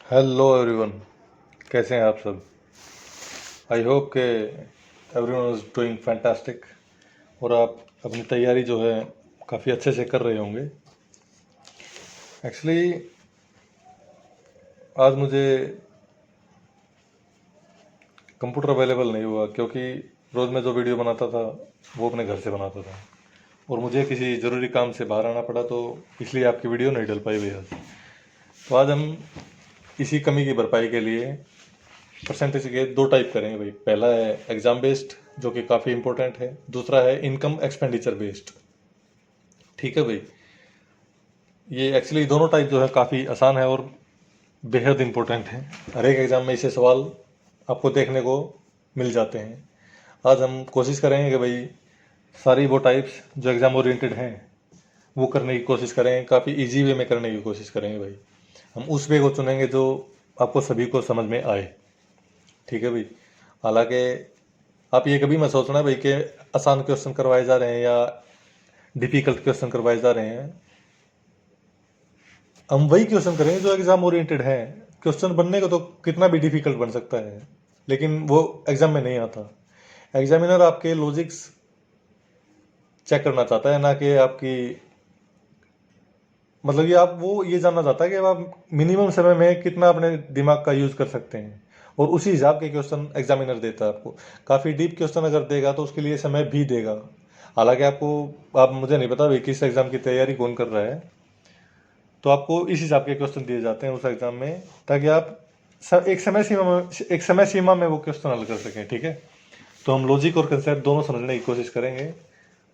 Hello everyone, कैसे हैं आप सब। आई होप के एवरीवन इज डूइंग फैंटास्टिक और आप अपनी तैयारी जो है काफ़ी अच्छे से कर रहे होंगे। एक्चुअली आज मुझे कंप्यूटर अवेलेबल नहीं हुआ क्योंकि रोज़ मैं जो वीडियो बनाता था वो अपने घर से बनाता था और मुझे किसी ज़रूरी काम से बाहर आना पड़ा, तो इसलिए आपकी वीडियो नहीं डल पाई भैया। तो आज हम इसी कमी की भरपाई के लिए परसेंटेज के दो टाइप करेंगे भाई। पहला है एग्ज़ाम बेस्ड, जो कि काफ़ी इंपॉर्टेंट है। दूसरा है इनकम एक्सपेंडिचर बेस्ड। ठीक है भाई, ये एक्चुअली दोनों टाइप जो है काफ़ी आसान है और बेहद इंपॉर्टेंट है। हर एक एग्ज़ाम में ऐसे सवाल आपको देखने को मिल जाते हैं। आज हम कोशिश करेंगे कि भाई सारी वो टाइप्स जो एग्ज़ाम ओरिएंटेड हैं वो करने की कोशिश करेंगे, काफ़ी इजी वे में करने की कोशिश करेंगे भाई। हम उस वे को चुनेंगे जो आपको सभी को समझ में आए। ठीक है भाई। हालांकि आप ये कभी मत सोचना भाई कि आसान क्वेश्चन करवाए जा रहे हैं या डिफिकल्ट क्वेश्चन करवाए जा रहे हैं। हम वही क्वेश्चन करेंगे जो एग्जाम ओरिएंटेड है। क्वेश्चन बनने को तो कितना भी डिफिकल्ट बन सकता है, लेकिन वो एग्जाम में नहीं आता। एग्जामिनर आपके लॉजिक्स चेक करना चाहता है, ना कि आपकी मतलब ये आप वो ये जानना चाहता है कि आप मिनिमम समय में कितना अपने दिमाग का यूज़ कर सकते हैं, और उसी हिसाब के क्वेश्चन एग्जामिनर देता है आपको। काफ़ी डीप क्वेश्चन अगर देगा तो उसके लिए समय भी देगा। हालांकि आप मुझे नहीं पता भाई किस एग्ज़ाम की तैयारी कौन कर रहा है, तो आपको इस हिसाब के क्वेश्चन दिए जाते हैं उस एग्ज़ाम में, ताकि आप एक समय सीमा में वो क्वेश्चन हल कर सकें। ठीक है, तो हम लॉजिक और कंसेप्ट दोनों समझने की कोशिश करेंगे,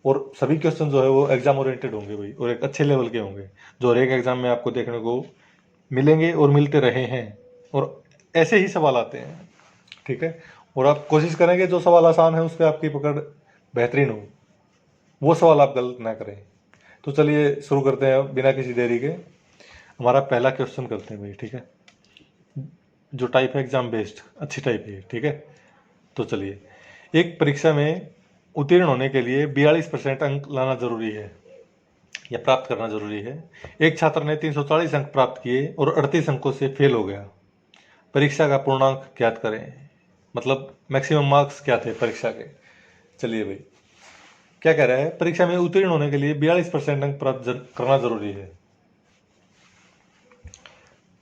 और सभी क्वेश्चन जो है वो एग्जाम ओरिएंटेड होंगे भाई, और एक अच्छे लेवल के होंगे जो हर एक एग्जाम में आपको देखने को मिलेंगे और मिलते रहे हैं, और ऐसे ही सवाल आते हैं। ठीक है, और आप कोशिश करेंगे जो सवाल आसान है उस पर आपकी पकड़ बेहतरीन हो, वो सवाल आप गलत ना करें। तो चलिए शुरू करते हैं बिना किसी देरी के। हमारा पहला क्वेश्चन करते हैं भाई। ठीक है, जो टाइप है एग्जाम बेस्ड, अच्छी टाइप है। ठीक है, तो चलिए, एक परीक्षा में उत्तीर्ण होने के लिए 42% अंक लाना जरूरी है या प्राप्त करना जरूरी है। एक छात्र ने 340 अंक प्राप्त किए और 38 अंकों से फेल हो गया। परीक्षा का पूर्णांक ज्ञात करें। मतलब मैक्सिमम मार्क्स क्या थे परीक्षा के। चलिए भाई, क्या कह रहा है, परीक्षा में उत्तीर्ण होने के लिए 42% अंक प्राप्त करना जरूरी है।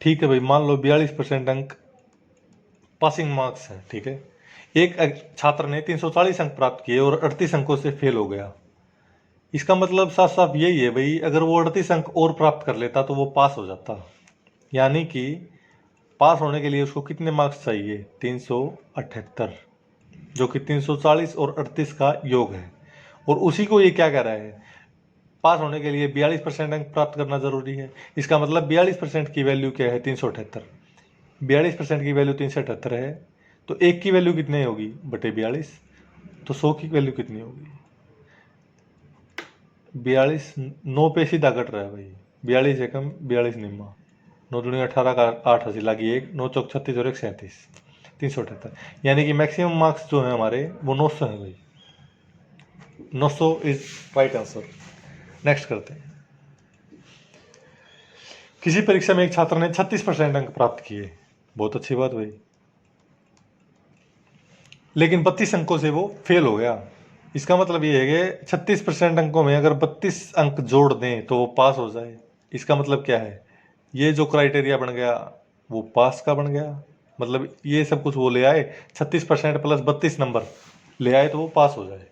ठीक है भाई, मान लो 42% अंक पासिंग मार्क्स है। ठीक है, एक छात्र ने 340 अंक प्राप्त किए और 38 अंकों से फेल हो गया। इसका मतलब साफ साफ यही है भाई, अगर वो 38 अंक और प्राप्त कर लेता तो वो पास हो जाता। यानी कि पास होने के लिए उसको कितने मार्क्स चाहिए, 378, जो कि 340 और 38 का योग है। और उसी को ये क्या कह रहा है, पास होने के लिए 42% अंक प्राप्त करना जरूरी है। इसका मतलब 42% की वैल्यू क्या है, 378। 42% की वैल्यू 378 है, तो एक की वैल्यू कितनी होगी बटे 42, तो 100 की वैल्यू कितनी होगी, 42। 9 पे सीधा कट रहा है भाई, 42 एकम 42 निम्मा, 9 दूनी 18 का 8 हंसी लगी एक, 9 चौक 36 और 1 37, 378। यानी कि मैक्सिमम मार्क्स जो है हमारे वो 900 है भाई। 900 इज राइट आंसर। नेक्स्ट करते हैं। किसी परीक्षा में एक छात्र ने 36% अंक प्राप्त किए, बहुत अच्छी बात भाई, लेकिन 32 अंकों से वो फेल हो गया। इसका मतलब ये है कि 36% अंकों में अगर 32 अंक जोड़ दें तो वो पास हो जाए। इसका मतलब क्या है, ये जो क्राइटेरिया बन गया वो पास का बन गया। मतलब ये सब कुछ वो ले आए, 36% प्लस 32 नंबर ले आए तो वो पास हो जाए।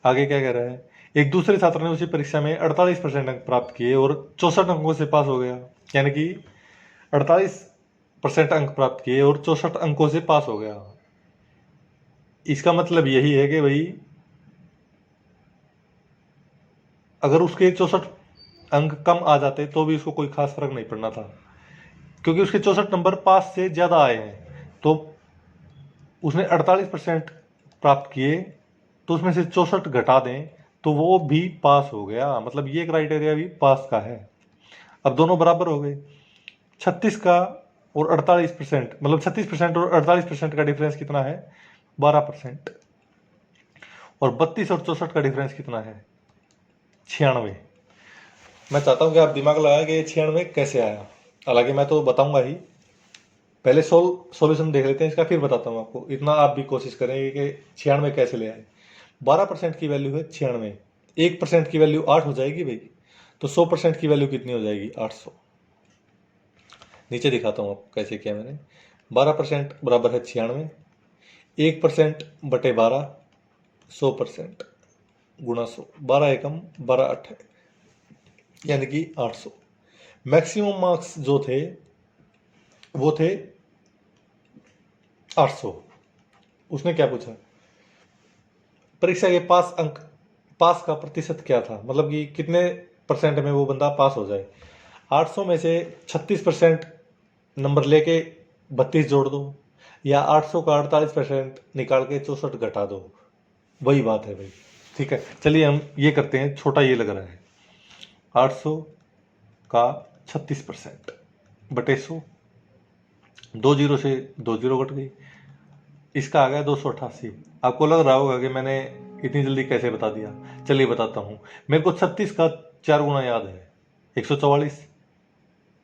आगे क्या कह रहा है, एक दूसरे छात्र ने उसी परीक्षा में 48% अंक प्राप्त किए और 64 अंकों से पास हो गया। यानी कि 48% अंक प्राप्त किए और 64 अंकों से पास हो गया। इसका मतलब यही है कि भाई अगर उसके 64 अंक कम आ जाते तो भी उसको कोई खास फर्क नहीं पड़ना था, क्योंकि उसके 64 नंबर पास से ज़्यादा आए हैं। तो उसने 48% प्राप्त किए, तो उसमें से 64 घटा दें तो वो भी पास हो गया। मतलब ये क्राइटेरिया भी पास का है। अब दोनों बराबर हो गए। 36 का और 48%, मतलब 36% और 48% का डिफरेंस कितना है, 12%। और 32 और 64 का डिफरेंस कितना है, 96। मैं चाहता हूं कि आप दिमाग लगाएं कि 96 कैसे आया। हालांकि मैं तो बताऊंगा ही, पहले सॉल्यूशन देख लेते हैं इसका, फिर बताता हूँ आपको। इतना आप भी कोशिश करेंगे कि 96 कैसे ले आए। 12% की वैल्यू है 96, 1% की वैल्यू 8 हो जाएगी भाई, तो 100% की वैल्यू कितनी हो जाएगी? 800। नीचे दिखाता हूँ आपको कैसे किया मैंने। 12% बराबर है 96, 1% बटे 12, 100% गुणा 100, 12 एकम 12 8 यानी कि 800। मैक्सिमम मार्क्स जो थे वो थे 800। उसने क्या पूछा? परीक्षा के पास अंक, पास का प्रतिशत क्या था, मतलब कि कितने परसेंट में वो बंदा पास हो जाए। 800 में से 36% नंबर लेके 32 जोड़ दो, या 800 का 48% निकाल के 64 घटा दो, वही बात है भाई। ठीक है, चलिए हम ये करते हैं, छोटा ये लग रहा है। 800 का 36% बटे 100, 2 जीरो से 2 जीरो कट गई, इसका आ गया 288। आपको लग रहा होगा कि मैंने इतनी जल्दी कैसे बता दिया। चलिए बताता हूँ। मेरे को 36 का 4 गुना याद है, 144,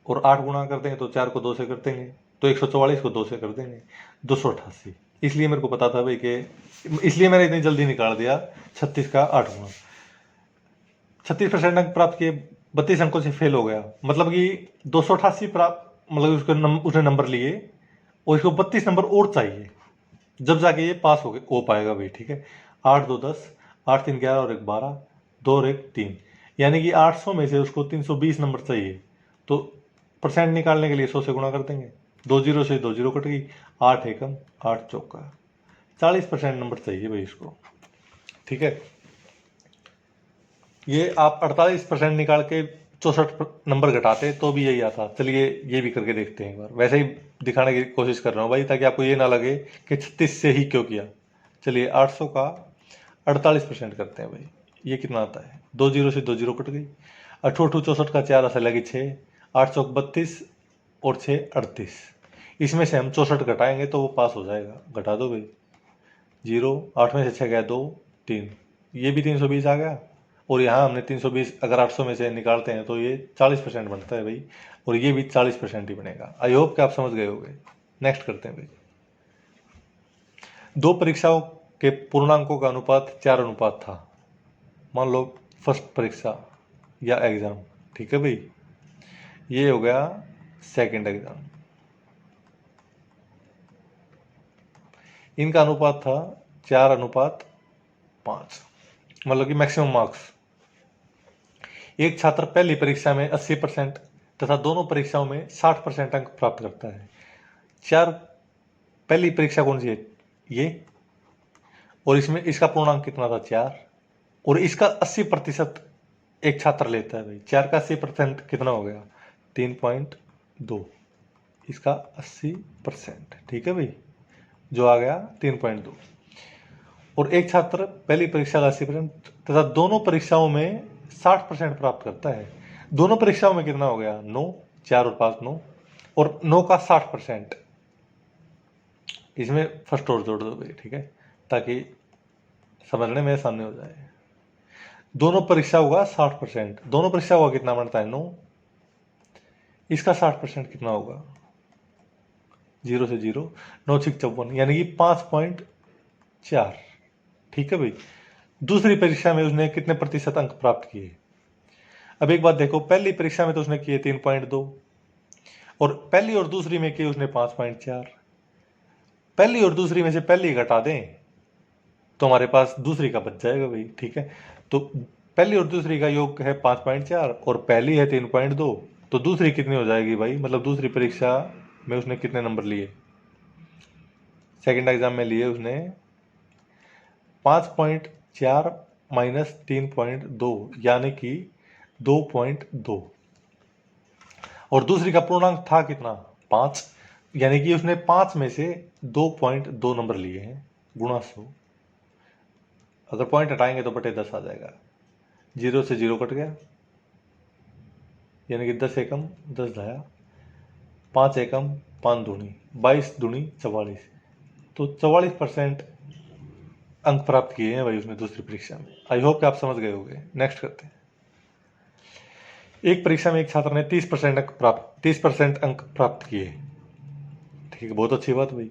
और 8 गुना कर देंगे तो 4 को 2 से कर देंगे, तो 144 को 2 से कर देंगे, 288। इसलिए मेरे को पता था भाई कि, इसलिए मैंने इतनी जल्दी निकाल दिया 36 का 8 गुना। 36% अंक प्राप्त किए, 32 अंकों से फेल हो गया, मतलब कि 288 प्राप्त, मतलब उसने नंबर लिए और इसको 32 नंबर और चाहिए, जब जाके ये पास हो पाएगा भाई। ठीक है, 8 2 10, 8 3 11 और 1 12, 2 और 1 3, यानी कि 800 में से उसको 320 नंबर चाहिए। तो परसेंट निकालने के लिए 100 से गुणा कर देंगे, 2 जीरो से 2 जीरो कट गई, 8 एकम 8 चौका, 40% नंबर चाहिए भाई इसको। ठीक है, ये आप 48% निकाल के 64 नंबर घटाते तो भी यही आता। चलिए ये भी करके देखते हैं एक बार, वैसे ही दिखाने की कोशिश कर रहा हूँ भाई, ताकि आपको ये ना लगे कि 36 से ही क्यों किया। चलिए 800 का 48% करते हैं भाई, ये कितना आता है? 2 जीरो से 2 जीरो कट गई, 8 8 64 का 4 ऐसा लगी 6, 8 चौक 32 और 6 38। इसमें से हम 64 घटाएंगे तो वो पास हो जाएगा। घटा दो भाई, 0, 8 में से 6 गया 2 3, ये भी 320 आ गया, और यहाँ हमने 320 अगर 800 में से निकालते हैं तो ये 40% बनता है भाई, और ये भी 40% ही बनेगा। आई होप कि आप समझ गए होंगे। नेक्स्ट करते हैं भाई। दो परीक्षाओं के पूर्णांकों का अनुपात 4 अनुपात था। मान लो फर्स्ट परीक्षा या एग्जाम, ठीक है भाई, ये हो गया सेकंड एग्जाम, इनका अनुपात था 4 अनुपात 5, मतलब कि मैक्सिमम मार्क्स। एक छात्र पहली परीक्षा में 80% तथा दोनों परीक्षाओं में 60% अंक प्राप्त करता है। चार, पहली परीक्षा कौन सी है? ये, और इसमें इसका पूर्णांक कितना था? 4, और इसका 80% एक छात्र लेता है भाई। 4 का 80% कितना हो गया? 3.2, इसका 80%, ठीक है भाई, जो आ गया 3.2। और एक छात्र पहली परीक्षा का 80% तथा दोनों परीक्षाओं में 60% प्राप्त करता है। दोनों परीक्षाओं में कितना हो गया? 9, 4 और 5 9, और 9 का 60%, इसमें फर्स्ट और जोड़ दो भाई, ठीक है, ताकि समझने में आसानी हो जाए। दोनों परीक्षाओं का 60%, दोनों परीक्षाओं का कितना बनता है? 9, इसका 60% कितना होगा? 0 से 0, 9 6 54, यानी कि 5.4, ठीक है भाई। दूसरी परीक्षा में उसने कितने प्रतिशत अंक प्राप्त किए? अब एक बात देखो, पहली परीक्षा में तो उसने किए 3.2, और पहली और दूसरी में किए उसने 5.4। पहली और दूसरी में से पहली घटा दें तो हमारे पास दूसरी का बच जाएगा भाई, ठीक है। तो पहली और दूसरी का योग है 5.4 और पहली है 3.2, तो दूसरी कितनी हो जाएगी भाई? मतलब दूसरी परीक्षा में उसने कितने नंबर लिए? सेकंड एग्जाम में लिए उसने 5.4 माइनस 3.2, यानी कि 2.2, और दूसरी का पूर्णांक था कितना? 5, यानी कि उसने 5 में से 2.2 नंबर लिए हैं, गुणा 100। अगर पॉइंट हटाएंगे तो बटे 10 आ जाएगा, 0 से 0 कट गया, यानी कि 10 एकम 10 धाया, 5 एकम 5 दूनी 22 दूनी 44, तो 44% अंक प्राप्त किए हैं भाई उसने दूसरी परीक्षा में। आई होप कि आप समझ गए होंगे। नेक्स्ट करते हैं। एक परीक्षा में एक छात्र ने 30% अंक प्राप्त किए, ठीक है, बहुत अच्छी बात भाई।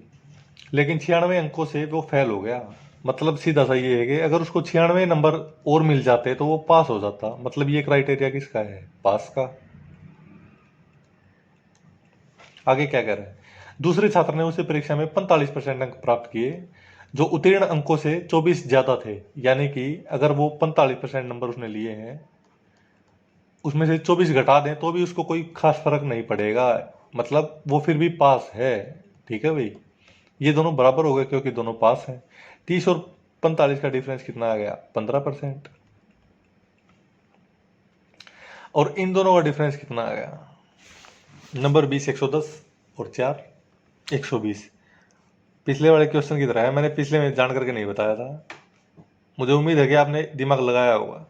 लेकिन 96 अंकों से वो फेल हो गया। मतलब सीधा सा ये है कि अगर उसको 96 नंबर और मिल जाते तो वो पास हो जाता। मतलब ये क्राइटेरिया किसका है? पास का। आगे क्या कह रहा है? दूसरे छात्र ने उसे परीक्षा में 45% अंक प्राप्त किए जो उत्तीर्ण अंकों से 24 ज्यादा थे। यानी कि अगर वो 45% नंबर उसने लिए हैं, उसमें से 24 घटा दें तो भी उसको कोई खास फर्क नहीं पड़ेगा। मतलब वो फिर भी पास है। ठीक है भाई, ये दोनों बराबर हो गए क्योंकि दोनों पास हैं। 30 और 45 का डिफरेंस कितना आ गया? 15%। और इन दोनों का डिफरेंस कितना आ गया? नंबर 20 110 और 4 120। पिछले वाले क्वेश्चन की तरह है, मैंने पिछले में जान करके नहीं बताया था। मुझे उम्मीद है कि आपने दिमाग लगाया होगा।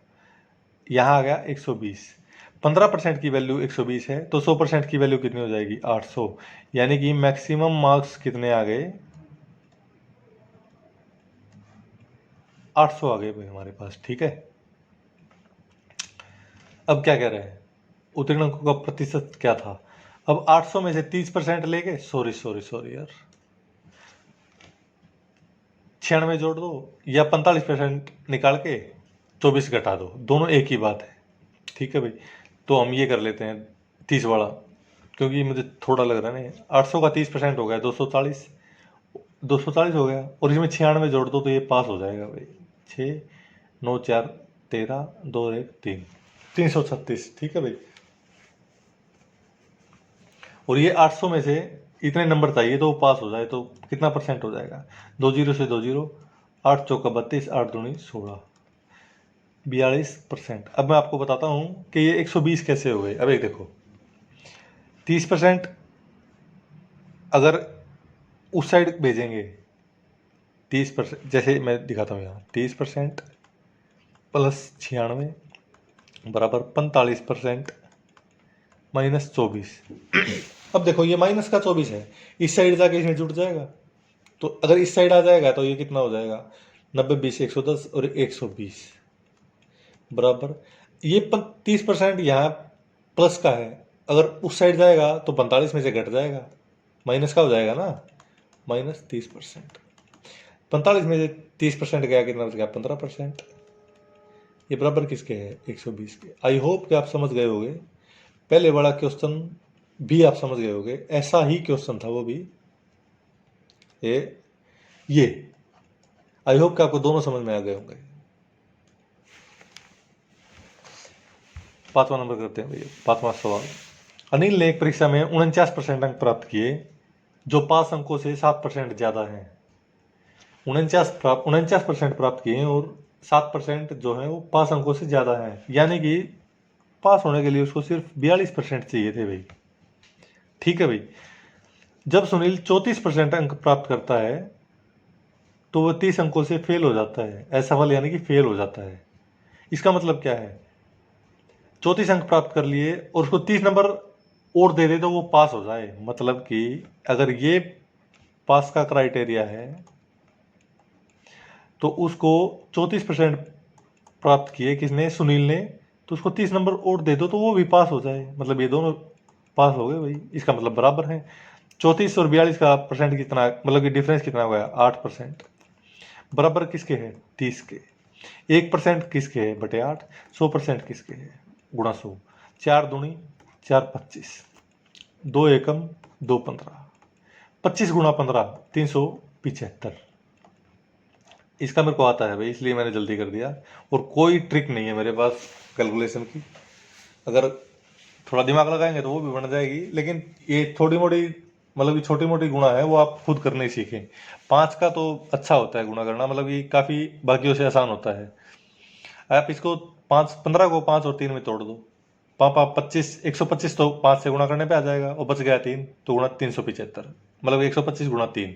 यहाँ आ गया 120। 15% की वैल्यू 120 है तो 100% की वैल्यू कितनी हो जाएगी? 800। यानी कि मैक्सिमम मार्क्स कितने आ गए? 800 आ गए भाई हमारे पास। ठीक है, अब क्या कह रहे हैं? उत्तीर्ण अंकों का प्रतिशत क्या था? अब 800 में से 30% लेके, सॉरी सॉरी सॉरी यार, 96 जोड़ दो या 45% निकाल के 24 घटा दो, दोनों एक ही बात है। ठीक है भाई, तो हम ये कर लेते हैं 30 वाला, क्योंकि मुझे थोड़ा लग रहा है ना। 800 का 30% हो गया 240। 240 हो गया और इसमें 96 जोड़ दो तो ये पास हो जाएगा भाई। 6 9 4 13 2 1 3 336। ठीक है भाई, और ये 800 में से इतने नंबर चाहिए तो वो पास हो जाए तो कितना परसेंट हो जाएगा? 2 जीरो से 2 जीरो, 8 चौका 32, 8 दूनी 16, 42%। अब मैं आपको बताता हूँ कि ये 120 कैसे हो गए। अब एक देखो, 30% अगर उस साइड भेजेंगे, 30%, जैसे मैं दिखाता हूँ यहाँ, 30% प्लस 96 बराबर 45% माइनस 24। अब देखो ये माइनस का 24 है, इस साइड जाके इसमें जुड़ जाएगा। तो अगर इस साइड आ जाएगा तो ये कितना हो जाएगा? 90 20 110 और 120 बराबर ये 30% यहाँ प्लस का है। अगर उस साइड जाएगा तो 45 में से घट जाएगा, माइनस का हो जाएगा ना, माइनस 30%। 45 में से 30% गया, कितना बच गया? 15%। ये बराबर किसके है? 120 के। आई होप कि आप समझ गए होंगे। पहले वाला क्वेश्चन भी आप समझ गए होंगे, ऐसा ही क्वेश्चन था वो भी। ये आई होप कि आपको दोनों समझ में आ गए होंगे। 5वां नंबर करते हैं भैया, 5वां सवाल। अनिल ने एक परीक्षा में 49% अंक प्राप्त किए जो पास अंकों से 7% ज्यादा हैं। 49% प्राप्त किए और 7% जो है वो पास अंकों से ज्यादा है। यानी कि पास होने के लिए उसको सिर्फ 42% चाहिए थे भाई। ठीक है भाई, जब सुनील 34% अंक प्राप्त करता है तो वह 30 अंकों से फेल हो जाता है। असफल यानी कि फेल हो जाता है। इसका मतलब क्या है? 34 अंक प्राप्त कर लिए और उसको 30 नंबर और दे दे तो वो पास हो जाए। मतलब कि अगर ये पास का क्राइटेरिया है तो उसको 34% प्राप्त किए किसने? सुनील ने। तो उसको 30 नंबर और दे दो तो वो भी पास हो जाए। मतलब ये दोनों पास हो गए भाई, इसका मतलब बराबर है। 34 और 42 का परसेंट कितना, मतलब कि डिफरेंस कितना हो गया? 8%। बराबर किसके है? 30 के। 1% किसके है? बटे 8। 100% किसके है? गुणा 100। 4 दूनी 4 25, 2 एकम 2 15, 25 गुणा 15 375। इसका मेरे को आता है भाई, इसलिए मैंने जल्दी कर दिया। और कोई ट्रिक नहीं है मेरे पास कैलकुलेशन की। अगर थोड़ा दिमाग लगाएंगे तो वो भी बन जाएगी, लेकिन ये थोड़ी मोटी, मतलब कि छोटी मोटी गुणा है वो आप खुद करने ही सीखें। 5 का तो अच्छा होता है गुणा करना, मतलब कि काफ़ी बाकियों से आसान होता है। आप इसको 15 को 5 और 3 में तोड़ दो। पापा 25, 125 तो 5 से गुणा करने पे आ जाएगा और बच गया 3 तो गुणा 375, मतलब 125 गुणा 3।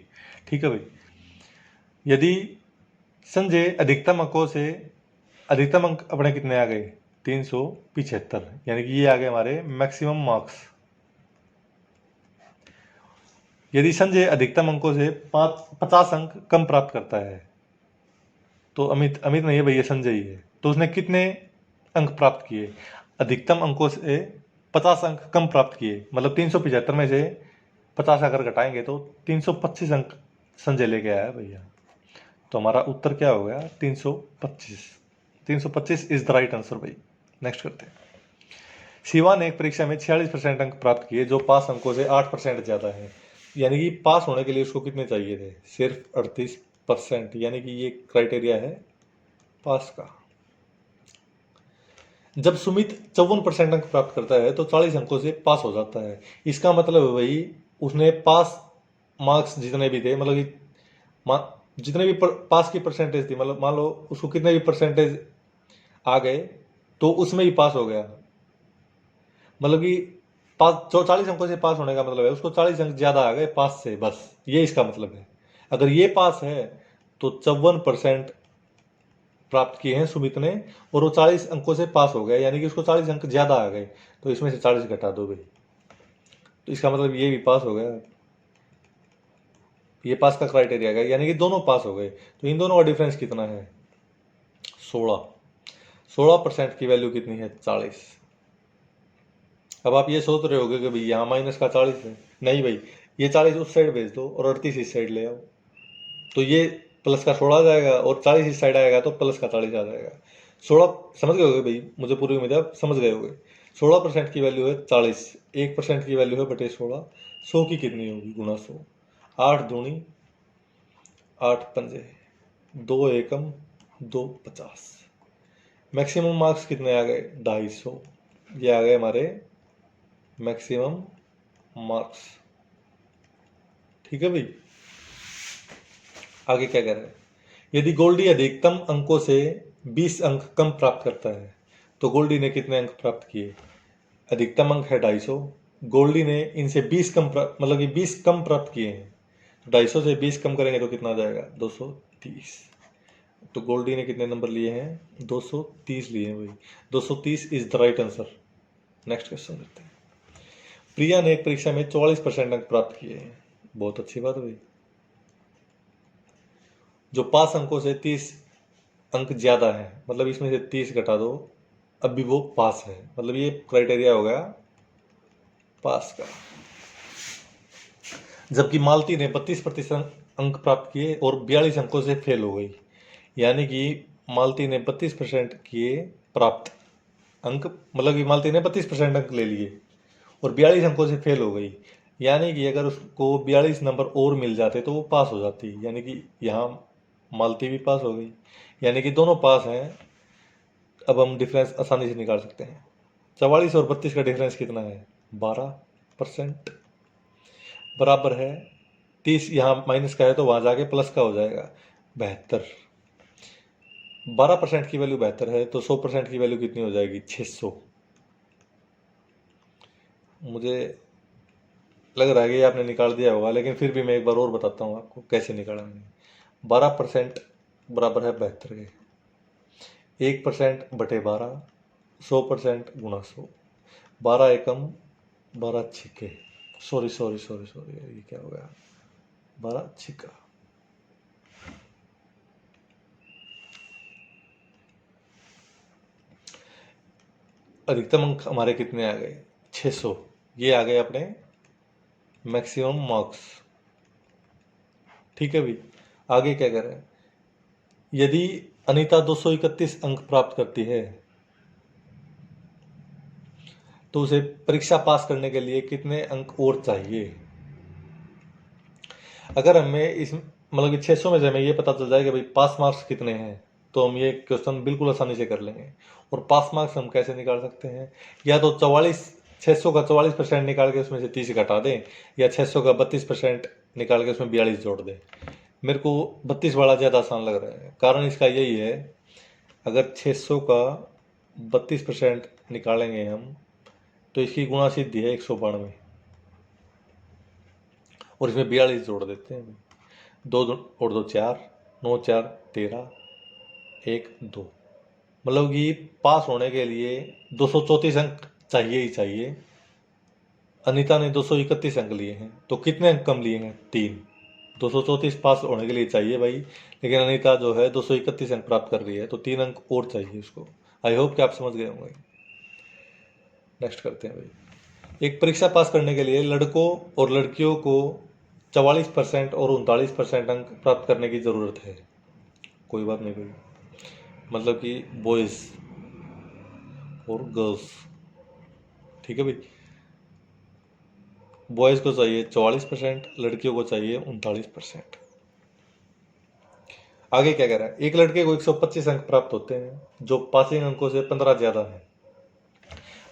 ठीक है भाई, यदि संजय अधिकतम अंक अपने कितने आ गए? 375, यानी कि ये आ गए हमारे मैक्सिमम मार्क्स। यदि संजय अधिकतम अंकों से 50 अंक कम प्राप्त करता है, तो अमित नहीं है भैया, संजय ही है, तो उसने कितने अंक प्राप्त किए? अधिकतम अंकों से 50 अंक कम प्राप्त किए, मतलब 375 में से 50 अगर घटाएंगे तो 325 अंक संजय लेके आया भैया। तो हमारा उत्तर क्या हो गया? 325। 325 इज द राइट आंसर भाई। नेक्स्ट करते हैं। शिवा ने एक परीक्षा में 46% अंक प्राप्त किए जो पास अंकों से 8% ज्यादा है। यानी कि पास होने के लिए उसको कितने चाहिए थे? सिर्फ 38%। यानी कि ये क्राइटेरिया है पास का। जब सुमित 54% अंक प्राप्त करता है तो 40 अंकों से पास हो जाता है। इसका मतलब है भाई उसने पास मार्क्स जितने भी थे, मतलब कि जितने भी पास की परसेंटेज थी, मतलब मान लो उसको कितने भी परसेंटेज आ गए तो उसमें ही पास हो गया। मतलब कि पास 40 अंकों से पास होने का मतलब है उसको 40 अंक ज्यादा आ गए पास से, बस ये इसका मतलब है। अगर ये पास है तो 54% प्राप्त किए हैं सुमित ने और वो 40 अंकों से पास हो गया, यानी कि उसको 40 अंक ज्यादा आ गए, तो इसमें से 40 घटा दो भाई। तो इसका मतलब ये भी पास हो गया, ये पास का क्राइटेरिया गया, यानी कि दोनों पास हो गए। तो इन दोनों का डिफरेंस कितना है? 16। 16% की वैल्यू कितनी है? 40। अब आप ये सोच रहे होगे कि भाई यहाँ माइनस का 40 है। नहीं भाई, ये 40 उस साइड भेज दो और 38 इस साइड ले आओ, तो ये प्लस का 16 आ जाएगा और 40 इस साइड आएगा तो प्लस का 40 आ जाएगा। 16 समझ गए होगे भाई, मुझे पूरी उम्मीद है आप समझ गए होगे। 16% की वैल्यू है 40, 1% की वैल्यू है बटे 16। 100 की कितनी होगी? गुना 100। 8 दूनी 8 पंजे, 2 एकम 2 50। मैक्सिमम मार्क्स कितने आ गए? 250। ये आ गए हमारे मैक्सिमम मार्क्स। ठीक है भाई, आगे क्या कह रहे हैं? यदि गोल्डी अधिकतम अंकों से 20 अंक कम प्राप्त करता है तो गोल्डी ने कितने अंक प्राप्त किए? अधिकतम अंक है 250, गोल्डी ने इनसे 20 कम मतलब कि 20 कम प्राप्त किए हैं। 250 से 20 कम करेंगे तो कितना आ जाएगा? 230। तो गोल्डी ने कितने नंबर लिए हैं? 230 लिए हैं भाई। 230 is the right answer. Next question देखते हैं। प्रिया ने एक परीक्षा में 44% अंक प्राप्त किए हैं। बहुत अच्छी बात भाई। जो पास अंकों से 30 अंक ज्यादा है, मतलब इसमें से 30 घटा दो, अब भी वो पास है, मतलब ये क्राइटेरिया हो गया पास का। जबकि मालती ने 32% अंक प्राप्त किए और 42 अंकों से फेल हो गई। यानी कि मालती ने 32% किए प्राप्त अंक, मतलब कि मालती ने 32% अंक ले लिए और 42 अंकों से फेल हो गई। यानी कि अगर उसको 42 नंबर और मिल जाते तो वो पास हो जाती। यानी कि यहाँ मालती भी पास हो गई, यानी कि दोनों पास हैं। अब हम डिफरेंस आसानी से निकाल सकते हैं। 44 और 32 का डिफरेंस कितना है? 12%। बराबर है 30, यहाँ माइनस का है तो वहां जाके प्लस का हो जाएगा 72। 12% की वैल्यू 72 है तो 100% की वैल्यू कितनी हो जाएगी? 600। मुझे लग रहा है कि आपने निकाल दिया होगा, लेकिन फिर भी मैं एक बार और बताता हूँ आपको कैसे निकाला मैंने। 12% बराबर है 72 के। 1% बटे 12, 100% गुणा 100। 12 एकम 12 छिक्के, सॉरी सॉरी सॉरी सॉरी, ये क्या हो गया? 12 छिक्का। अधिकतम अंक हमारे कितने आ गए? 600। ये आ गए अपने मैक्सिमम मार्क्स। ठीक है भाई, आगे क्या कर रहे हैं? यदि अनीता 231 अंक प्राप्त करती है तो उसे परीक्षा पास करने के लिए कितने अंक और चाहिए? अगर हमें इस मतलब कि 600 में से हमें ये पता चल जाए कि भाई पास मार्क्स कितने हैं, तो हम ये क्वेश्चन बिल्कुल आसानी से कर लेंगे। और पास मार्क्स हम कैसे निकाल सकते हैं? या तो 600 का 44% निकाल के उसमें से 30 घटा दें, या 600 का 32% निकाल के उसमें 42 जोड़ दें। मेरे को 32 वाला ज़्यादा आसान लग रहा है। कारण इसका यही है, अगर 600 का 32% निकालेंगे हम तो इसकी गुणा सिद्धि है 192 और इसमें 42 जोड़ देते हैं। 2 और 2 4, 9 4 13, 1 2। मतलब कि पास होने के लिए 234 अंक चाहिए ही चाहिए। अनीता ने 231 अंक लिए हैं, तो कितने अंक कम लिए हैं? 3। 234 पास होने के लिए चाहिए भाई, लेकिन अनीता जो है 231 अंक प्राप्त कर रही है, तो 3 अंक और चाहिए उसको। आई होप कि आप समझ गए होंगे। नेक्स्ट करते हैं भाई। एक परीक्षा पास करने के लिए लड़कों और लड़कियों को 44% और 39% अंक प्राप्त करने की ज़रूरत है। कोई बात नहीं भाई, मतलब कि बॉयज़ और गर्ल्स, ठीक है भाई। बॉयज़ को चाहिए 44%, लड़कियों को चाहिए 39%। आगे क्या कह रहा है, एक लड़के को 125 अंक प्राप्त होते हैं जो पासिंग अंकों से 15 ज़्यादा है।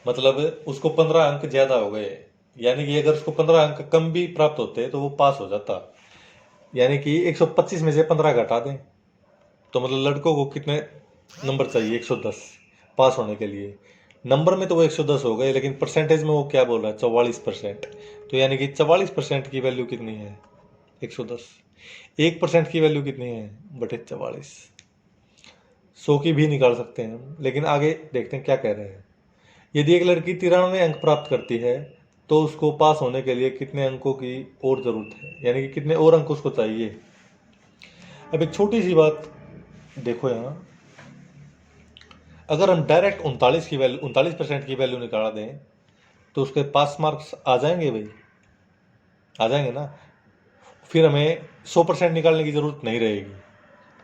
मतलब उसको 15 अंक ज़्यादा हो गए, यानी कि अगर उसको 15 अंक कम भी प्राप्त होते तो वो पास हो जाता। यानी कि 125 में से 15 घटा दें तो मतलब लड़कों को कितने नंबर चाहिए, 110 पास होने के लिए। नंबर में तो वो 110 हो गए, लेकिन परसेंटेज में वो क्या बोल रहा है, 44%। तो यानी कि 44% की वैल्यू कितनी है, 110। 1% की वैल्यू कितनी है, बटे 44। 100 की भी निकाल सकते हैं हम, लेकिन आगे देखते हैं क्या कह रहे हैं। यदि एक लड़की 93 अंक प्राप्त करती है तो उसको पास होने के लिए कितने अंकों की और ज़रूरत है, यानी कि कितने और अंक उसको चाहिए। अब एक छोटी सी बात देखो यहाँ, अगर हम डायरेक्ट 39% की वैल्यू निकाल दें तो उसके पास मार्क्स आ जाएंगे भाई, आ जाएंगे ना। फिर हमें 100% निकालने की ज़रूरत नहीं रहेगी।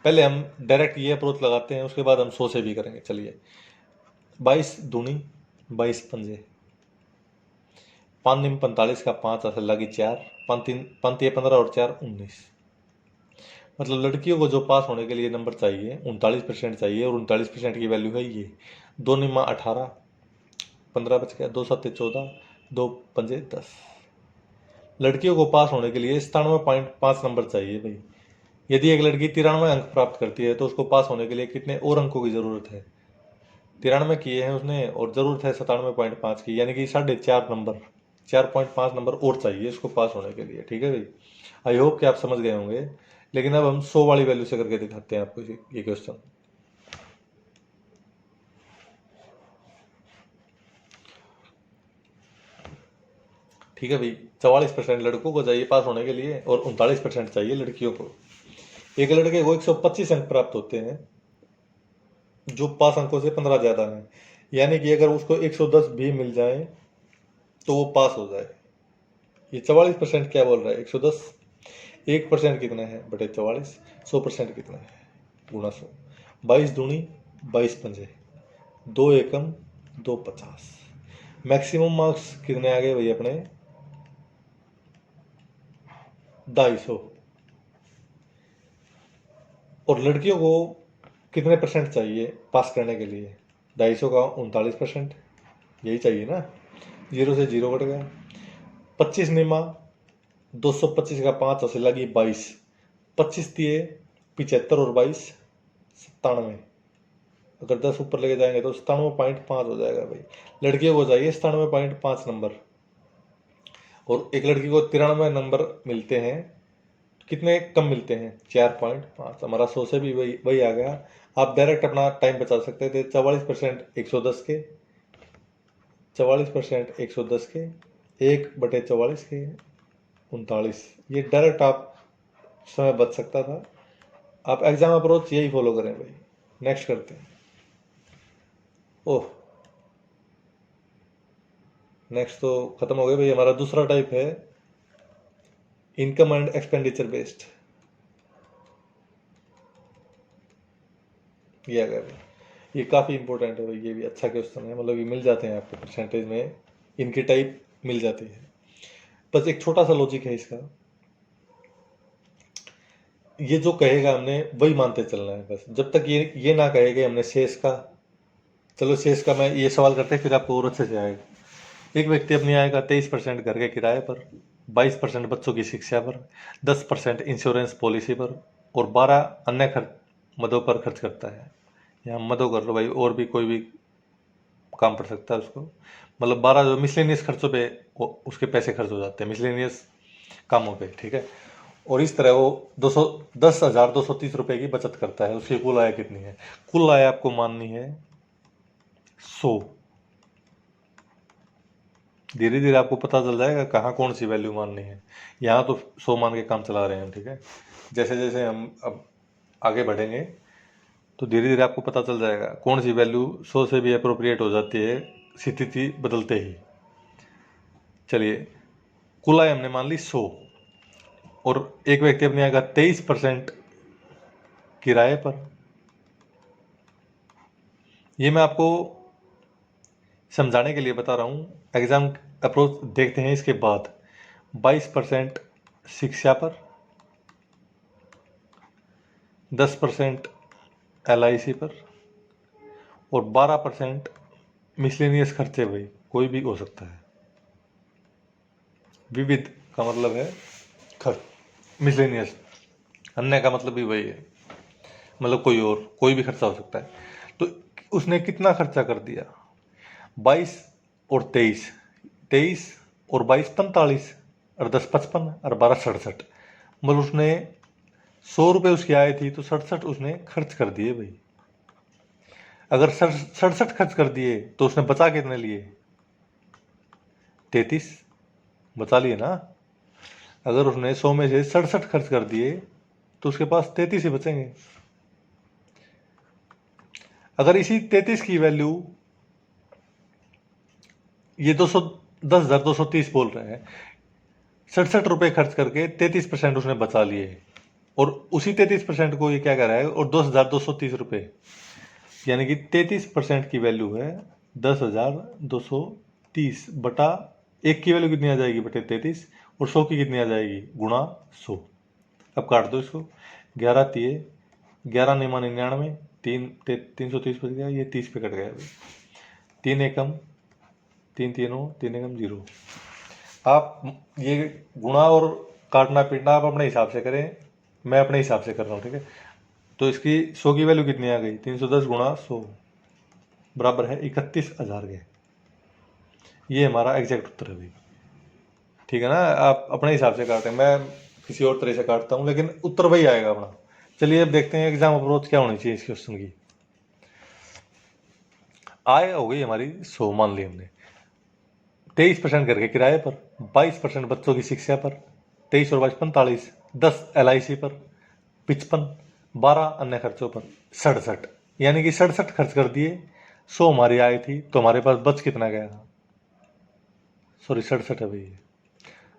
पहले हम डायरेक्ट ये अप्रोच लगाते हैं, उसके बाद हम 100 से भी करेंगे। चलिए, 22 दूनी 22 पंजे, 5 निम 45 का 5 असल लगी 4, 5 15 और 4 19। मतलब लड़कियों को जो पास होने के लिए नंबर चाहिए 39% चाहिए, और 39% की वैल्यू है ये। 2 निम्मा 18, 15 बच गया, 2 सत्ते 14, 2 पंजे 10। लड़कियों को पास होने के लिए 97.5 नंबर चाहिए भाई। यदि एक लड़की 93 अंक प्राप्त करती है तो उसको पास होने के लिए कितने और अंकों की ज़रूरत है, 93 किए हैं उसने और ज़रूरत है 97.5 की, यानी कि 4.5 नंबर, 4.5 नंबर और चाहिए इसको पास होने के लिए। ठीक है भाई, आई होप कि आप समझ गए होंगे। लेकिन अब हम 100 वाली वैल्यू से करके दिखाते हैं आपको ये क्वेश्चन। ठीक है भाई, 44% लड़कों को चाहिए पास होने के लिए और 39% चाहिए लड़कियों को। एक लड़के को 125 अंक प्राप्त होते हैं जो पास अंकों से 15 ज़्यादा है, यानी कि अगर उसको 110 भी मिल जाए तो वो पास हो जाए। ये 44% क्या बोल रहा है, 110। 1% कितना है, बटे 44। 100% कितना है, गुणा 100। 22 दूनी 22 पंजे, 2 एकम 2 50। मैक्सिमम मार्क्स कितने आ गए भाई अपने, 250। और लड़कियों को कितने परसेंट चाहिए पास करने के लिए, 250 का 39%, यही चाहिए ना। 0 से 0 कट गया। 25 निमा 225 का 5 असे लगी 22, 25 दिए 75 और 22 97। अगर 10 ऊपर लेके जाएंगे तो 97.5 हो जाएगा भाई। लड़कियों को चाहिए 97.5 नंबर, और एक लड़की को 93 नंबर मिलते हैं। कितने कम मिलते हैं, 4.5। हमारा 100 से भी वही वही आ गया। आप डायरेक्ट अपना टाइम बचा सकते थे। 44% 110 के, 44% 110 के, 1/44 के 39। ये डायरेक्ट आप समय बच सकता था। आप एग्जाम अप्रोच यही फॉलो करें भाई। नेक्स्ट करते हैं। ओह, नेक्स्ट तो खत्म हो गया भाई। हमारा दूसरा टाइप है इनकम एंड एक्सपेंडिचर बेस्ड। ये आ गया भाई, ये काफ़ी इंपॉर्टेंट है भाई। ये भी अच्छा क्वेश्चन है, मतलब ये मिल जाते हैं आपको परसेंटेज में, इनकी टाइप मिल जाती है। बस एक छोटा सा लॉजिक है इसका, ये जो कहेगा हमने वही मानते चलना है बस। जब तक ये ना कहेगा हमने शेष का, चलो शेष का मैं ये सवाल करते हैं फिर आपको और अच्छे से आएगा। एक व्यक्ति अपनी आय का 23% घर के किराए पर, 22% बच्चों की शिक्षा पर, 10% इंश्योरेंस पॉलिसी पर और 12 अन्य खर्च मदों पर खर्च करता है। यहाँ मदों कर लो भाई, और भी कोई भी काम पड़ सकता है उसको। मतलब 12 जो मिसलेनियस खर्चों पे उसके पैसे खर्च हो जाते हैं, मिसलेनियस कामों पे। ठीक है, और इस तरह वो 10,230 रुपये की बचत करता है। उसकी कुल आय कितनी है, कुल आय आपको माननी है 100। धीरे धीरे आपको पता चल जाएगा कहाँ कौन सी वैल्यू माननी है। यहाँ तो 100 मान के काम चला रहे हैं हम। ठीक है, जैसे जैसे हम अब आगे बढ़ेंगे तो धीरे धीरे आपको पता चल जाएगा कौन सी वैल्यू 100 से भी अप्रोप्रिएट हो जाती है स्थिति बदलते ही। चलिए, कुल आय हमने मान ली 100 और एक व्यक्ति अपने आएगा 23% किराए पर। ये मैं आपको समझाने के लिए बता रहा हूँ। एग्जाम अप्रोच देखते हैं इसके बाद। 22% शिक्षा पर, 10% LIC पर और 12% मिसलेनियस खर्चे। भाई कोई भी हो सकता है। विविध का मतलब है खर्च, मिसलेनियस अन्य का मतलब भी वही है, मतलब कोई भी खर्चा हो सकता है। तो उसने कितना खर्चा कर दिया? 22 और 23, 23 और 22 45 और 10 55 और 12 67। मतलब उसने 100 रुपये उसकी आय थी तो 67 उसने खर्च कर दिए भाई। अगर 67 खर्च कर दिए तो उसने बचा कितने लिए? 33 बचा लिए ना। अगर उसने 100 में से 67 खर्च कर दिए तो उसके पास 33 ही बचेंगे। अगर इसी 33 की वैल्यू, ये 10,230 बोल रहे हैं, 67 रुपये खर्च करके 33% उसने बचा लिए और उसी 33% को ये क्या कर रहा है, और 10,230 रुपये, यानी कि 33% की वैल्यू है 10,230 बटा एक की वैल्यू कितनी आ जाएगी? बटे 33। और 100 की कितनी आ जाएगी? गुणा 100। अब काट दो इसको। 11 तिये 11 निमा 99, 330 बच गया। ये 30 पे कट गया। 3 एकम 3 तीनों 3 एकम 0। आप ये गुणा और काटना पीटना आप अपने हिसाब से करें, मैं अपने हिसाब से कर रहा हूँ, ठीक है। तो इसकी 100 की वैल्यू कितनी आ गई? 310 गुणा 100 बराबर है 31,000 के। ये हमारा एग्जैक्ट उत्तर है भाई, ठीक है ना। आप अपने हिसाब से काटें, मैं किसी और तरह से काटता हूँ, लेकिन उत्तर वही आएगा अपना। चलिए अब देखते हैं एग्जाम अप्रोच क्या होनी चाहिए इस क्वेश्चन की। आय हो गई हमारी 100, मान ली हमने। 23% करके किराए पर, 22% बच्चों की शिक्षा पर, 23 और 22 45, 10 LIC पर, 55, 12 अन्य खर्चों पर, 67, यानी कि 67 खर्च कर दिए। 100 हमारी आय थी तो हमारे पास बच कितना गया? सॉरी 67 है भाई।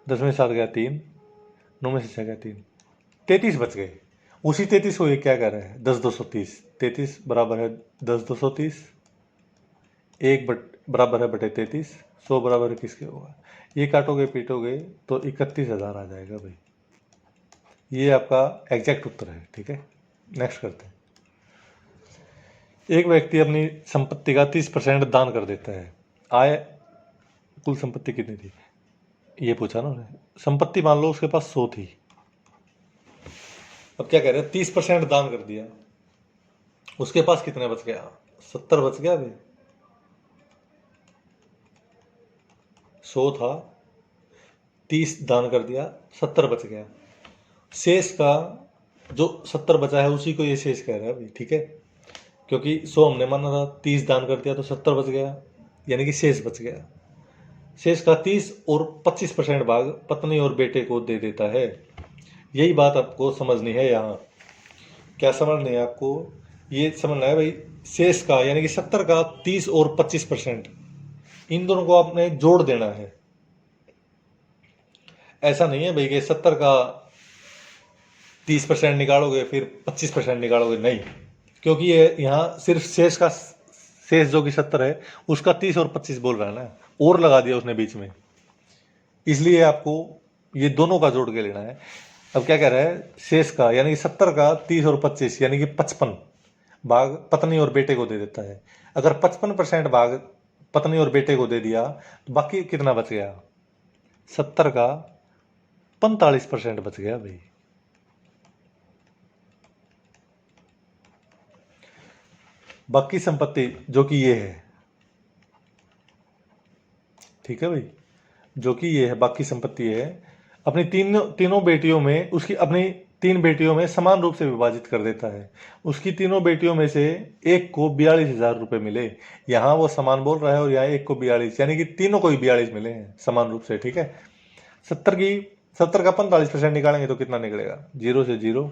10 में 7 गया 3, 9 में से 6 गया 3, 33 बच गए। उसी 33 को ये क्या कर रहा है? 10,230। 33 बराबर है 10,230, एक बराबर है बटे 33, 100 बराबर है किसके होगा? ये काटोगे पीटोगे तो 31,000 आ जाएगा भाई। ये आपका एग्जैक्ट उत्तर है, ठीक है। नेक्स्ट करते हैं। एक व्यक्ति अपनी संपत्ति का 30% दान कर देता है। आय, कुल संपत्ति कितनी थी ये पूछा ना उन्होंने। संपत्ति मान लो उसके पास 100 थी। अब क्या कह रहे हैं? 30% दान कर दिया, उसके पास कितने बच गया? 70 बच गया भाई। 100 था, 30 दान कर दिया, 70 बच गया। शेष का जो 70 बचा है उसी को ये शेष कह रहा है भाई, ठीक है। क्योंकि 100 हमने माना था, 30 दान कर दिया तो 70 बच गया, यानी कि शेष बच गया। शेष का 30 और 25% भाग पत्नी और बेटे को दे देता है। यही बात आपको समझनी है यहाँ। क्या समझनी है आपको? ये समझना है भाई, शेष का यानी कि 70 का 30 और 25%, इन दोनों को आपने जोड़ देना है। ऐसा नहीं है भाई कि 70 का 30% निकालोगे फिर 25% निकालोगे, नहीं। क्योंकि ये यहाँ सिर्फ शेष का, शेष जो कि 70 है उसका 30 और 25 बोल रहा है ना, और लगा दिया उसने बीच में, इसलिए आपको ये दोनों का जोड़ के लेना है। अब क्या कह रहा है? शेष का यानी कि 70 का 30 और 25 यानी कि 55 भाग पत्नी और बेटे को दे देता है। अगर 55% भाग पत्नी और बेटे को दे दिया तो बाकी कितना बच गया? 70 का 45% बच गया भाई। बाकी संपत्ति जो कि ये है, ठीक है भाई, जो कि ये है बाकी संपत्ति है, अपनी तीनों बेटियों में, उसकी अपनी 3 बेटियों में समान रूप से विभाजित कर देता है। उसकी तीनों बेटियों में से एक को 42,000 रुपये मिले। यहाँ वो समान बोल रहा है और यहाँ एक को 42, यानी कि तीनों को ही 42 मिले हैं समान रूप से, ठीक है। 70 का 45% निकालेंगे तो कितना निकलेगा? 0 से 0,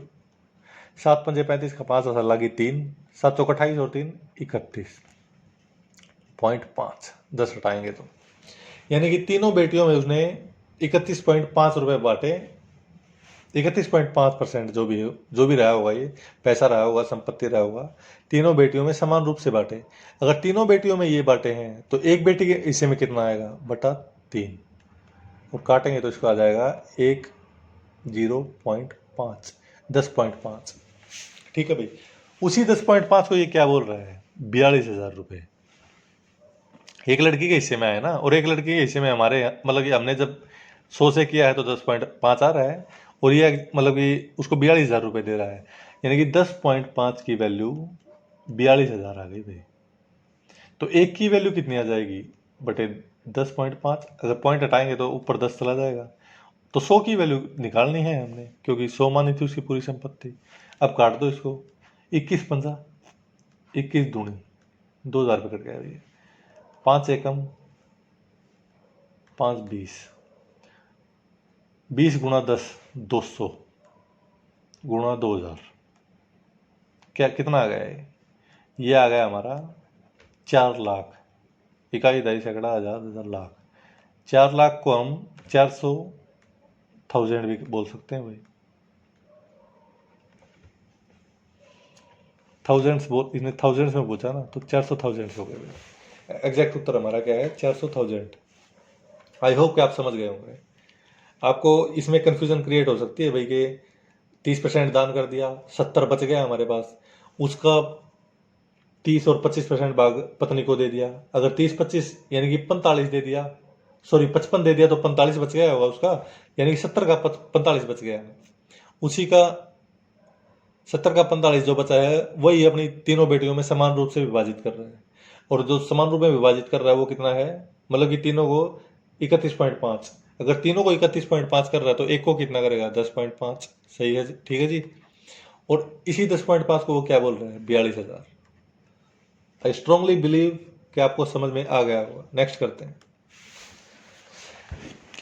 7 पंजे 35 का 5 असर लगी 3, 7 चौक 28 और 3 31.5, 10 हटाएंगे तो, यानी कि तीनों बेटियों में उसने 31.5 रुपये बांटे। 31.5% जो भी रहा होगा, ये पैसा रहा होगा, संपत्ति रहा होगा, तीनों बेटियों में समान रूप से बांटे। अगर तीनों बेटियों में ये बांटे हैं तो एक बेटी के हिस्से में कितना आएगा, बटा 3, और काटेंगे तो इसको आ जाएगा 10.5, 10.5। ठीक है भाई। उसी 10.5 को ये क्या बोल रहा है, 42,000 रुपये एक लड़की के हिस्से में आए ना, और एक लड़की के हिस्से में हमारे मतलब कि हमने जब 100 से किया है तो 10.5 आ रहा है, और ये मतलब कि उसको 42,000 रुपये दे रहा है, यानी कि 10.5 की वैल्यू 42,000 आ गई भाई। तो एक की वैल्यू कितनी आ जाएगी, बटे 10.5। अगर पॉइंट हटाएंगे तो ऊपर 10 चला जाएगा। तो 100 की वैल्यू निकालनी है हमने, क्योंकि 100 मानी थी उसकी पूरी संपत्ति। अब काट दो इसको, 21 पंजा 21 दूनी 2,000 रुपये कट गया भैया। 5 एकम 5 20, 20 गुणा 10 200 गुणा 2,000, क्या कितना आ गया ये आ गया हमारा 4 लाख। इकाई दही सैकड़ा हजार 1000 लाख। 4 लाख को हम 400,000 भी बोल सकते हैं भाई। इसने थाउजेंड्स में पूछा ना, तो 400,000 हो गए भाई। एग्जैक्ट उत्तर हमारा क्या है, 400,000। आई होप कि आप समझ गए होंगे। आपको इसमें कंफ्यूजन क्रिएट हो सकती है भाई कि 30% दान कर दिया, 70 बच गया हमारे पास, उसका 30 और 25% भाग पत्नी को दे दिया। अगर 30-25 यानी कि 45 दे दिया, सॉरी 55 दे दिया तो 45 बच गया होगा उसका, यानी कि 70 का 45 बच गया। उसी का 70 का 45 जो बचा है वही अपनी तीनों बेटियों में समान रूप से विभाजित कर रहा है। और जो समान रूप में विभाजित कर रहा है वो कितना है, मतलब कि तीनों को 31.5। अगर तीनों को 31.5 कर रहा है तो एक को कितना करेगा, 10.5। सही है, ठीक है जी। और इसी 10.5 को वो क्या बोल रहे हैं, 42,000। आई स्ट्रांगली बिलीव कि आपको समझ में आ गया होगा। नेक्स्ट करते हैं।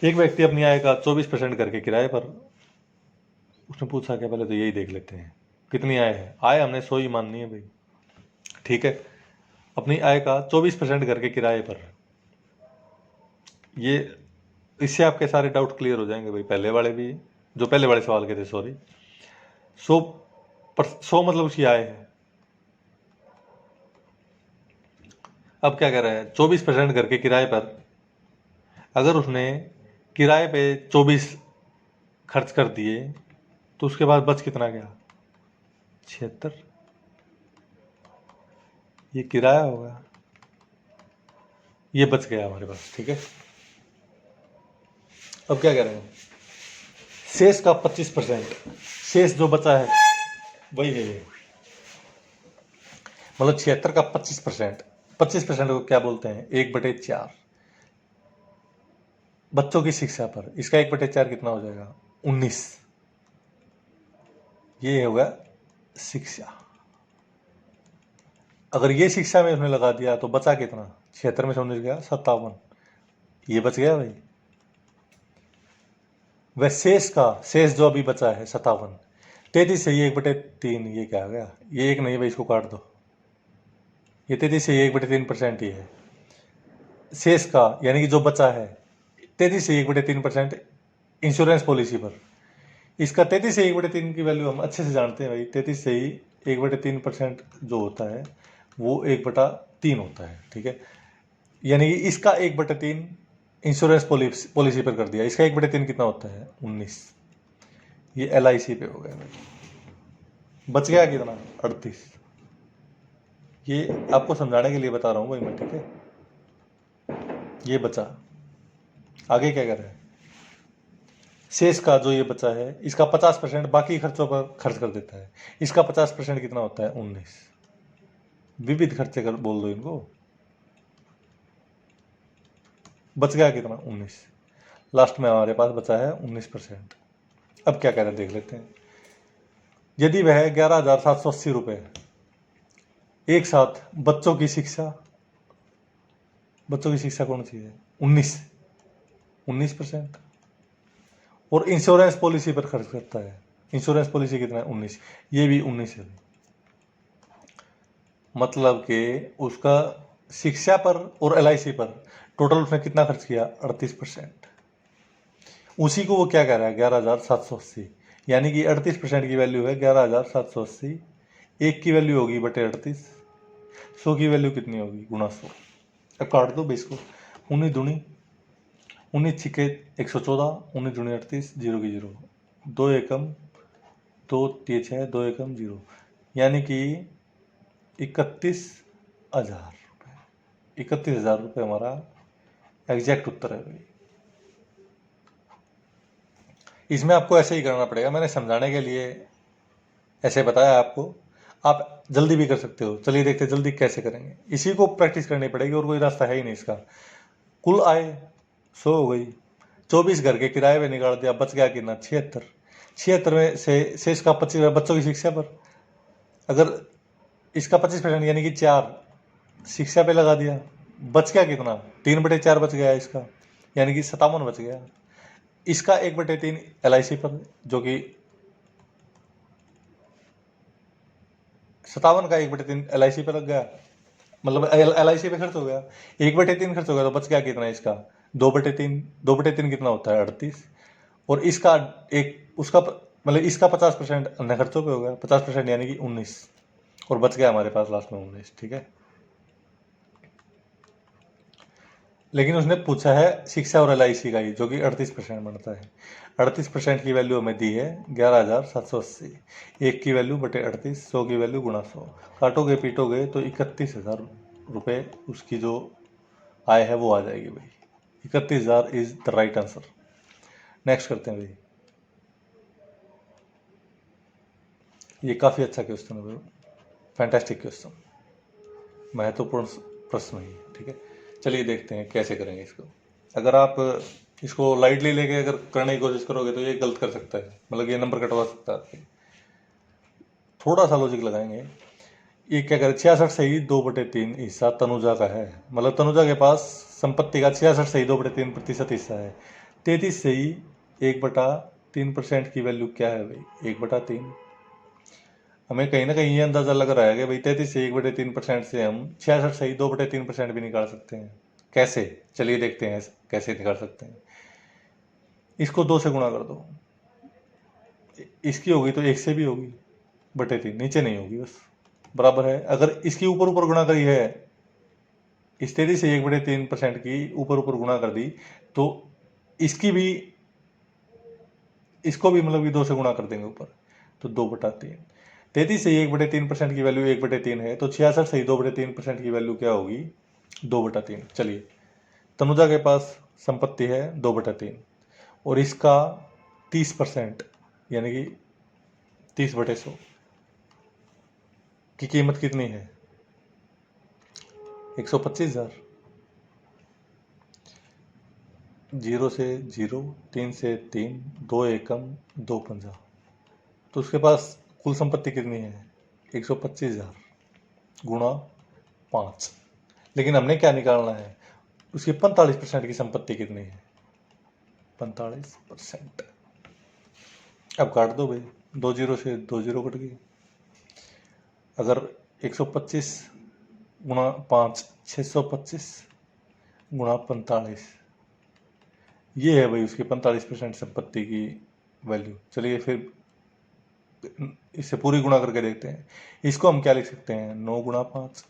एक व्यक्ति अपनी आय का 24% करके किराए पर, उसने पूछा क्या, पहले तो यही देख लेते हैं कितनी आय है। आय हमने 100 ही माननी है भाई, ठीक है। अपनी आय का 24% करके किराए पर, ये इससे आपके सारे डाउट क्लियर हो जाएंगे भाई, पहले वाले भी, जो पहले वाले सवाल के थे, सॉरी। 100 मतलब उसकी आय है। अब क्या कह रहा है, 24% करके किराए पर, अगर उसने किराए पे 24 खर्च कर दिए तो उसके बाद बच कितना गया, 76। ये किराया होगा, ये बच गया हमारे पास, ठीक है। अब क्या कह रहे हैं, शेष का 25%, शेष जो बचा है वही है ये, मतलब 76 का 25%। 25% को क्या बोलते हैं, 1/4। बच्चों की शिक्षा पर इसका 1/4 कितना हो जाएगा, 19। ये होगा शिक्षा। अगर ये शिक्षा में उसने लगा दिया तो बचा कितना, 76 में से 19 गया 57, ये बच गया भाई। वह शेष जो अभी बचा है 57, 33 से ये 1/3, ये क्या आ गया, ये एक नहीं भाई, इसको काट दो। ये 33 से ये 1/3% ही है शेष का, यानी कि जो बचा है 33 से 1/3% इंश्योरेंस पॉलिसी पर। इसका 33 से 1/3 की वैल्यू हम अच्छे से जानते हैं भाई। 33 से ही 1/3% जो होता है वो 1/3 होता है, ठीक है। यानी कि इसका 1/3 इंश्योरेंस पॉलिसी पर कर दिया, इसका 1/3 कितना होता है, 19। ये LIC पे हो गया भाई। बच गया कितना, 38। ये आपको समझाने के लिए बता रहा हूँ भाई मैं, ठीक है। ये बचा, आगे क्या कर रहे हैं, शेष का जो ये बचा है इसका 50% बाकी खर्चों पर खर्च कर देता है। इसका 50% कितना होता है, 19। विविध खर्चे कर बोल दो इनको। बच गया कितना, 19। लास्ट में हमारे पास बचा है 19%। अब क्या कह रहे हैं देख लेते हैं। यदि वह 11,780 रुपये एक साथ बच्चों की शिक्षा कौन सी है, 19% और इंश्योरेंस पॉलिसी पर खर्च करता है। इंश्योरेंस पॉलिसी कितना है, 19। ये भी 19 है। मतलब कि उसका शिक्षा पर और LIC पर टोटल उसने कितना खर्च किया, 38%। उसी को वो क्या कह रहा है, 11,780, यानी कि 38% की वैल्यू है 11,780। एक की वैल्यू होगी बटे 38, 100 की वैल्यू कितनी होगी, गुणा 100। अब काट दो 20 को, 19 दूनी 19 छिके 114, 19 दूनी 38, 0 की 0, 2 एकम 2 तेज है, 2 एकम 0, यानी कि 31,000 रुपये। 31,000 रुपये हमारा एग्जैक्ट उत्तर है भाई। इसमें आपको ऐसे ही करना पड़ेगा, मैंने समझाने के लिए ऐसे बताया आपको, आप जल्दी भी कर सकते हो। चलिए देखते हैं जल्दी कैसे करेंगे। इसी को प्रैक्टिस करनी पड़ेगी और कोई रास्ता है ही नहीं इसका। कुल आय 100 हो गई, 24 घर के किराए पे निकाल दिया, बच गया कितना, 76। 76 में से शेष का 25 बच्चों की शिक्षा पर, अगर इसका 25% यानी कि 4 शिक्षा पे लगा दिया, बच गया कितना, 3/4 बच गया इसका, यानी कि 57 बच गया। इसका 1/3 LIC पर, जो कि 57 का 1/3 LIC पे लग गया, मतलब LIC पे खर्च हो गया। 1/3 खर्च हो गया तो बच गया कितना इसका, 2/3। 2/3 कितना होता है, 38। और इसका एक उसका मतलब इसका 50% अन्य खर्चों पे हो गया, 50% यानी कि 19, और बच गया हमारे पास लास्ट में 19। ठीक है, लेकिन उसने पूछा है शिक्षा और LIC का ही, जो कि 38% बनता है। 38% की वैल्यू हमें दी है 11,780। एक की वैल्यू बटे 38, 100 की वैल्यू गुणा 100, काटोगे पीटोगे तो 31,000 रुपये उसकी जो आय है वो आ जाएगी भाई। 31,000 is the right answer. Next करते हैं भाई। ये काफ़ी अच्छा क्वेश्चन है भाई, फैंटास्टिक क्वेश्चन, महत्वपूर्ण प्रश्न है। ठीक है, चलिए देखते हैं कैसे करेंगे इसको। अगर आप इसको लाइटली लेके अगर करने की कोशिश करोगे तो ये गलत कर सकता है, मतलब ये नंबर कटवा सकता है। थोड़ा सा लॉजिक लगाएंगे। ये क्या करे, 66 से ही 2/3 हिस्सा तनुजा का है, मतलब तनुजा के पास संपत्ति का 66 से ही 2/3% हिस्सा है। 33 से ही 1/3% की वैल्यू क्या है भाई, 1/3। हमें कहीं ना कहीं ये अंदाजा लग रहा है कि भाई 33 से 1/3% से हम 66 से ही 2/3% भी निकाल सकते हैं। कैसे, चलिए देखते हैं कैसे निकाल सकते हैं। इसको 2 से गुणा कर दो, इसकी होगी तो 1 से भी होगी, बटे 3 नीचे नहीं होगी, बस बराबर है। अगर इसकी ऊपर ऊपर गुणा करी है, इस 33 से 1/3% की ऊपर ऊपर गुणा कर दी, तो इसकी भी, इसको भी मतलब कि 2 से गुणा कर देंगे ऊपर, तो 2/3। 33 से 1/3% की वैल्यू 1/3 है, तो 66 से 2/3% की वैल्यू क्या होगी, 2/3। चलिए, तनुजा के पास संपत्ति है 2/3, और इसका 30% यानी कि 30/100 की कीमत कितनी है, 125,000। 0 से 0, 3 से 3, 2 एकम 2 पंजा, तो उसके पास कुल संपत्ति कितनी है, 125,000 गुणा 5। लेकिन हमने क्या निकालना है, उसकी 45% की संपत्ति कितनी है, 45%। अब काट दो भाई, 2 0 से 2 0 कट गई। अगर 125 गुणा 5, 625 गुणा 45, ये है भाई उसकी 45% संपत्ति की वैल्यू। चलिए फिर इससे पूरी गुणा करके देखते हैं। इसको हम क्या लिख सकते हैं, 9 गुणा 5।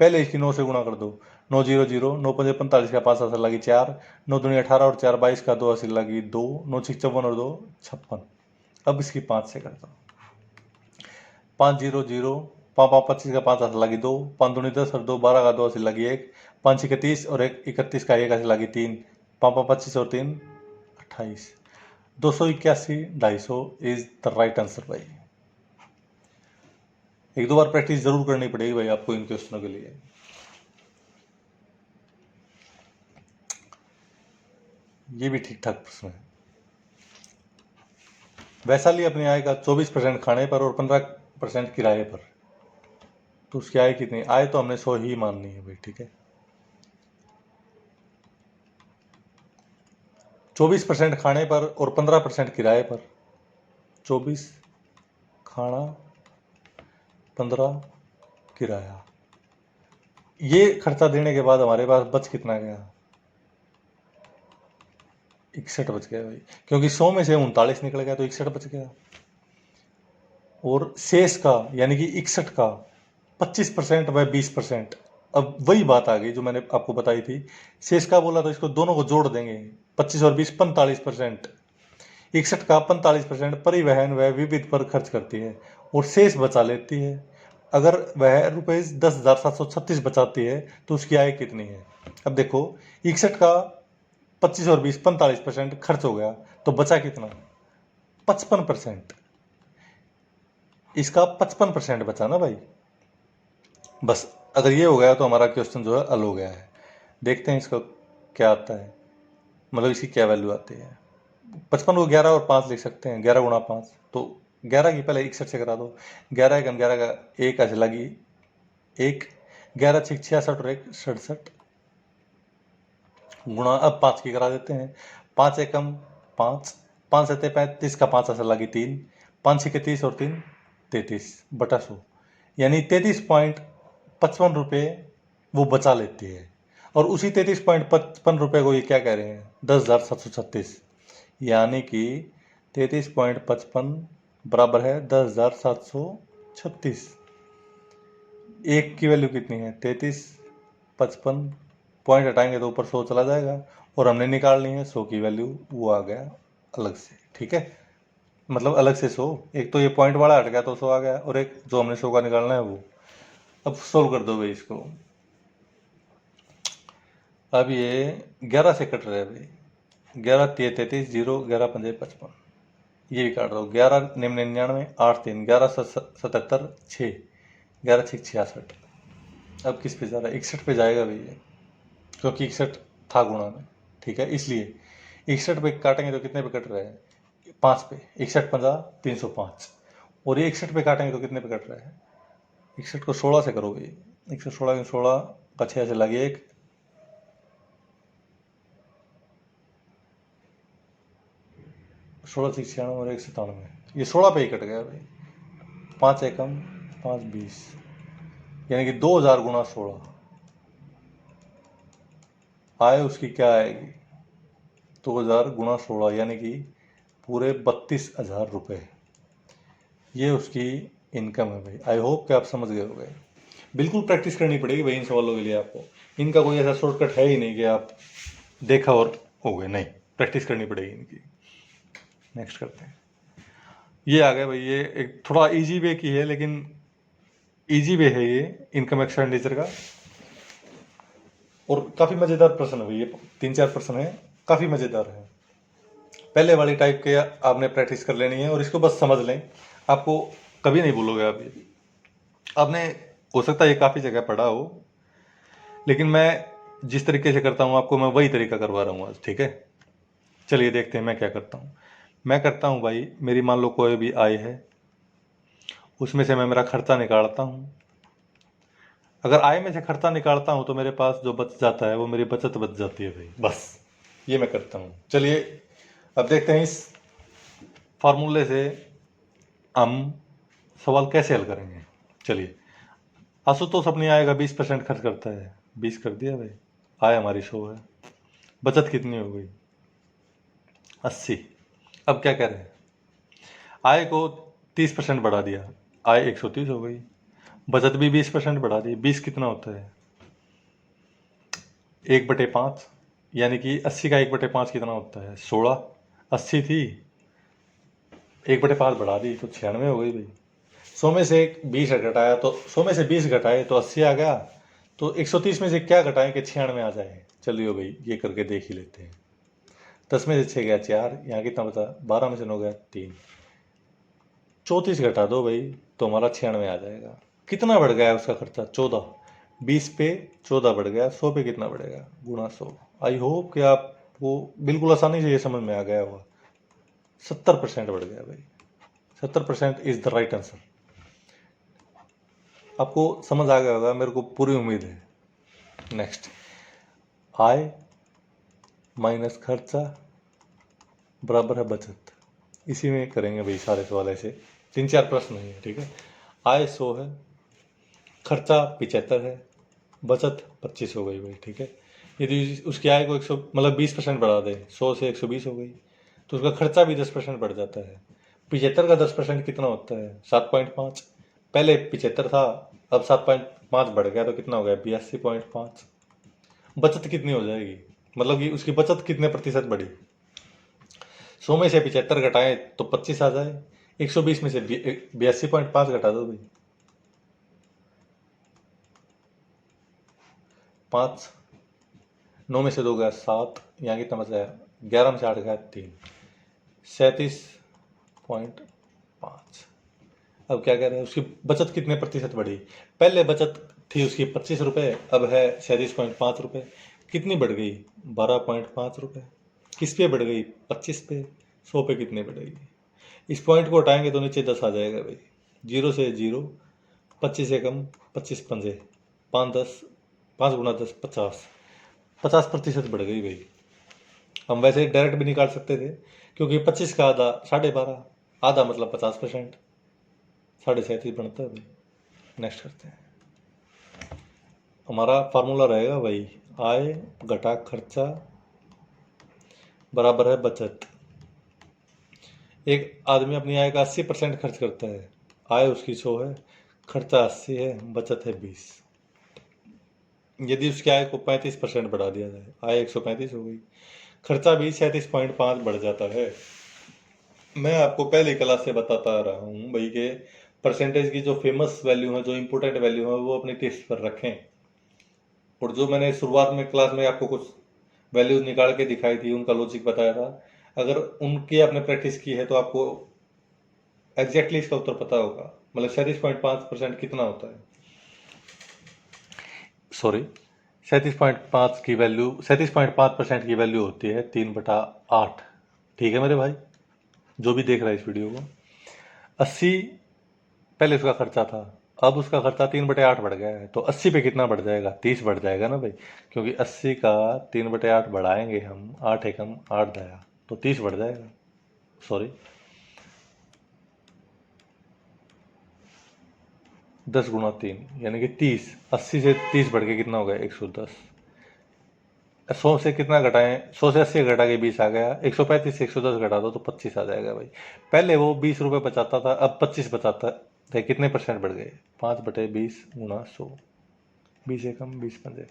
पहले इसकी 9 से गुणा कर दो, 9 0 0, 9 5 45 का 5 असर लगी 4, 9 दूनी 18 और 4 22 का 2 असर लगी 2, 9 6 54 और 2 56। अब इसकी 5 से करता हूँ, 5 0 0, 5 5 25 का 5 असर लगी 2, 5 दूनी 10 और 2 12 का 2 असर लगी 1, 5 31 और 1 31 का 1 असर लगी 3, 5 5 25 और 3 28, 281, 250 इज द राइट आंसर भाई। एक दो बार प्रैक्टिस जरूर करनी पड़ेगी भाई आपको इन क्वेश्चनों के लिए। ये भी ठीक ठाक प्रश्न है। वैशाली अपनी आय का 24% खाने पर और 15% किराए पर, तो उसकी आय कितनी, आय तो हमने 100 ही माननी है भाई। ठीक है, 24% खाने पर और 15% किराए पर, 24 खाना 15 किराया, ये खर्चा देने के बाद हमारे पास बच कितना गया, 61 बच गया भाई, क्योंकि 100 में से 39 निकल गया तो 61 बच गया। और शेष का यानी कि 61 का 25% व 20%। अब वही बात आ गई जो मैंने आपको बताई थी, शेष का बोला तो इसको दोनों को जोड़ देंगे, 25 और 20 45%। 61 का 45% परिवहन व विविध पर खर्च करती है और शेष बचा लेती है। अगर वह ₹10,736 बचाती है तो उसकी आय कितनी है। अब देखो 61 का 25 और 20 45% खर्च हो गया तो बचा कितना, 55%। इसका 55% बचा ना भाई। बस अगर ये हो गया तो हमारा क्वेश्चन जो है हल हो गया है। देखते हैं इसका क्या आता है, मतलब इसकी क्या वैल्यू आती है। 55 को 11 और 5 लिख सकते हैं, 11 गुणा 5, तो 11 की पहले 61 से करा दो, 11 एकम 11 का एक ऐसे लगी एक, 11 6 66 और 1 67 गुणा, अब 5 की करा देते हैं, 5 एकम 5, 5 सत्ते 35 का 5 ऐसे लगी 3, 5 6 30 और 3 33 बटा 100, यानी 33.55 रुपये वो बचा लेती है। और उसी 33.55 रुपये को ये क्या कह रहे हैं, 10,736, यानी कि 33.55 बराबर है 10,736। एक की वैल्यू कितनी है 33.55, पॉइंट हटाएंगे तो ऊपर 100 चला जाएगा, और हमने निकालनी है 100 की वैल्यू, वो आ गया अलग से। ठीक है, मतलब अलग से 100, एक तो ये पॉइंट वाला हट गया तो 100 आ गया, और एक जो हमने 100 का निकालना है वो। अब सोल्व कर दो भाई इसको। अब ये 11 से कट रहा है भाई, 11 3 33 0, 11 5 55, ये भी काट दो, 11 निम्न 99 8 3, 11 77 6, 11 6 66। अब किस पे जा रहा है, 61 पे जाएगा भाई ये, क्योंकि 61 था गुणा में। ठीक है, इसलिए 61 पे काटेंगे तो कितने पे कट रहा है, 5 पे, 61 50 305, और ये 61 पे काटेंगे तो कितने पे कट रहा है, 61 को 16 से करोगे, 116 16 का 6 से लगे एक, 16 96 और 197, ये 16 पे ही कट गया भाई। 5 एकम 5 20, यानी कि 2000 गुणा 16 आए, उसकी क्या आएगी, 2000 गुणा 16 यानी कि पूरे 32,000 रुपये, ये उसकी इनकम है भाई। आई होप कि आप समझ गए होंगे। बिल्कुल प्रैक्टिस करनी पड़ेगी भाई इन सवालों के लिए आपको, इनका कोई ऐसा शॉर्टकट है ही नहीं कि आप देखा और हो गए, नहीं, प्रैक्टिस करनी पड़ेगी इनकी। नेक्स्ट करते हैं, ये आ गया भाई, ये एक थोड़ा इजी वे की है, लेकिन इजी वे है ये इनकम एक्सपेंडिचर का, और काफ़ी मज़ेदार प्रश्न है भाई, ये 3-4 प्रश्न है, काफ़ी मज़ेदार है। पहले वाली टाइप के आपने प्रैक्टिस कर लेनी है और इसको बस समझ लें, आपको कभी नहीं भूलोगे आप ये। आपने हो सकता है ये काफ़ी जगह पढ़ा हो, लेकिन मैं जिस तरीके से करता हूँ आपको मैं वही तरीका करवा रहा हूँ आज। ठीक है, चलिए देखते हैं मैं क्या करता हूँ। मैं करता हूँ भाई, मेरी मान लो कोई भी आय है, उसमें से मैं मेरा खर्चा निकालता हूँ। अगर आय में से खर्चा निकालता हूँ तो मेरे पास जो बच जाता है वो मेरी बचत बच जाती है भाई, बस ये मैं करता हूँ। चलिए अब देखते हैं इस फार्मूले से हम सवाल कैसे हल करेंगे। चलिए, आशुतोष अपनी आय का 20% खर्च करता है, 20 कर दिया भाई, आय हमारी 100 है, बचत कितनी हो गई 80। अब क्या कह रहे हैं, आय को 30% बढ़ा दिया, आय 130 हो गई, बचत भी 20% बढ़ा दी, 20 कितना होता है 1/5, यानी कि 80 का 1/5 कितना होता है 16, 80 थी 1/5 बढ़ा दी तो 96 हो गई भाई। 100 में से 20 घटाया तो 100 में से 20 घटाए तो 80 आ गया, तो 130 में से क्या घटाएं कि 96 आ जाए। चलिए भाई ये करके देख ही लेते हैं। 10 में से 6 गया 4, यहाँ कितना बचा, 12 में से 9 गया 3, 34 घटा दो भाई तो हमारा 96 आ जाएगा। कितना बढ़ गया है उसका खर्चा 14, 20 पे 14 बढ़ गया, 100 पे कितना बढ़ेगा गुणा 100। आई होप कि आपको बिल्कुल आसानी से ये समझ में आ गया होगा। 70% बढ़ गया भाई, 70% इज द राइट आंसर। आपको समझ आ गया होगा, मेरे को पूरी उम्मीद है। नेक्स्ट, आय माइनस खर्चा बराबर है बचत, इसी में करेंगे भाई सारे सवाल, ऐसे 3-4 प्रश्न है। ठीक है, आय 100 है, खर्चा 75 है, बचत 25 हो गई भाई। ठीक है, यदि उसकी आय को 100 मतलब 20% बढ़ा दे, 100 से 120 हो गई, तो उसका खर्चा भी 10% बढ़ जाता है। 75 का 10% कितना होता है? 7.5। पहले 75 था, अब 7.5 बढ़ गया, तो कितना हो गया? 82.5। बचत कितनी हो जाएगी? मतलब कि उसकी बचत कितने प्रतिशत बढ़ी? 100 में से 75 घटाए तो 25 आ जाए। 120 में से 82.5 घटा दो भाई, 5। 9 में से 2 गया 7, यहाँ कितना बचा है? 11 में से 8 गया 3, 37.5। अब क्या कह रहे हैं? उसकी बचत कितने प्रतिशत बढ़ी? पहले बचत थी उसकी 25 रुपये, अब है 37.5 रुपये। कितनी बढ़ गई? 12.5 रुपये। किस पे बढ़ गई? 25 पे। 100 पे कितने बढ़ेगी? इस पॉइंट को हटाएंगे तो नीचे 10 आ जाएगा भाई। 0 से 0, 25 से कम, 25 पंजे 5 10, 5 गुना 10 50, 50% बढ़ गई भाई। हम वैसे डायरेक्ट भी निकाल सकते थे, क्योंकि 25 का आधा 12.5, आधा मतलब 50%, 37.5 बनता है भाई। नेक्स्ट करते हैं। हमारा फार्मूला रहेगा भाई, आय घटा खर्चा बराबर है बचत। एक आदमी अपनी आय का 80% खर्च करता है, आय उसकी 100 है, खर्चा 80 है, बचत है 20। यदि उसकी आय को 35% बढ़ा दिया जाए, आय 135 हो गई, खर्चा भी 37.5 बढ़ जाता है। मैं आपको पहले क्लास से बताता आ रहा हूँ भाई के परसेंटेज की जो फेमस वैल्यू है, जो इंपॉर्टेंट वैल्यू है, वो अपने टेस्ट पर रखें। और जो मैंने शुरुआत में क्लास में आपको कुछ वैल्यूज निकाल के दिखाई थी, उनका लॉजिक बताया था, अगर उनकी आपने प्रैक्टिस की है तो आपको एग्जैक्टली इसका उत्तर पता होगा। मतलब 37.5% कितना होता है? सॉरी, 37.5 की वैल्यू, 37.5% की वैल्यू होती है 3/8। ठीक है मेरे भाई, जो भी देख रहा है इस वीडियो को। 80 पहले उसका खर्चा था, अब उसका खर्चा 3/8 बढ़ गया है, तो 80 पे कितना बढ़ जाएगा? 30 बढ़ जाएगा ना भाई, क्योंकि 80 का 3/8 बढ़ाएंगे हम, 8 एकम 8 दाया, तो 30 बढ़ जाएगा। सॉरी, 10 गुना 3 यानी कि 30। 80 से 30 बढ़ के कितना हो गया? 110। 100 से कितना घटाएं? 100 से 80 घटा के 20 आ गया। 135 से 110 घटा दो तो 25 आ जाएगा भाई। पहले वो 20 रुपये बचाता था, अब 25 बचाता है। कितने परसेंट बढ़ गए? 5/20 गुना 100, 20 एकम 20 पंजे,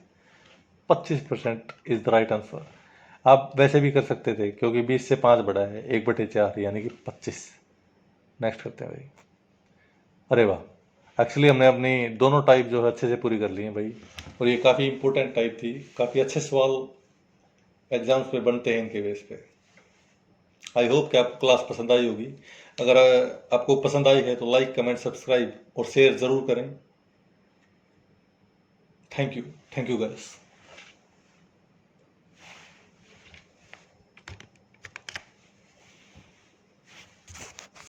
25% इज द राइट आंसर। आप वैसे भी कर सकते थे, क्योंकि 20 से 5 बढ़ा है, 1/4 यानी कि 25। नेक्स्ट करते हैं भाई। अरे वाह, एक्चुअली हमने अपनी दोनों टाइप जो है अच्छे से पूरी कर ली है भाई, और ये काफ़ी इंपॉर्टेंट टाइप थी। काफ़ी अच्छे सवाल एग्जाम्स में बनते हैं इनके बेस पे। आई होप कि आपको क्लास पसंद आई होगी। अगर आपको पसंद आई है तो लाइक, कमेंट, सब्सक्राइब और शेयर ज़रूर करें। Thank you guys.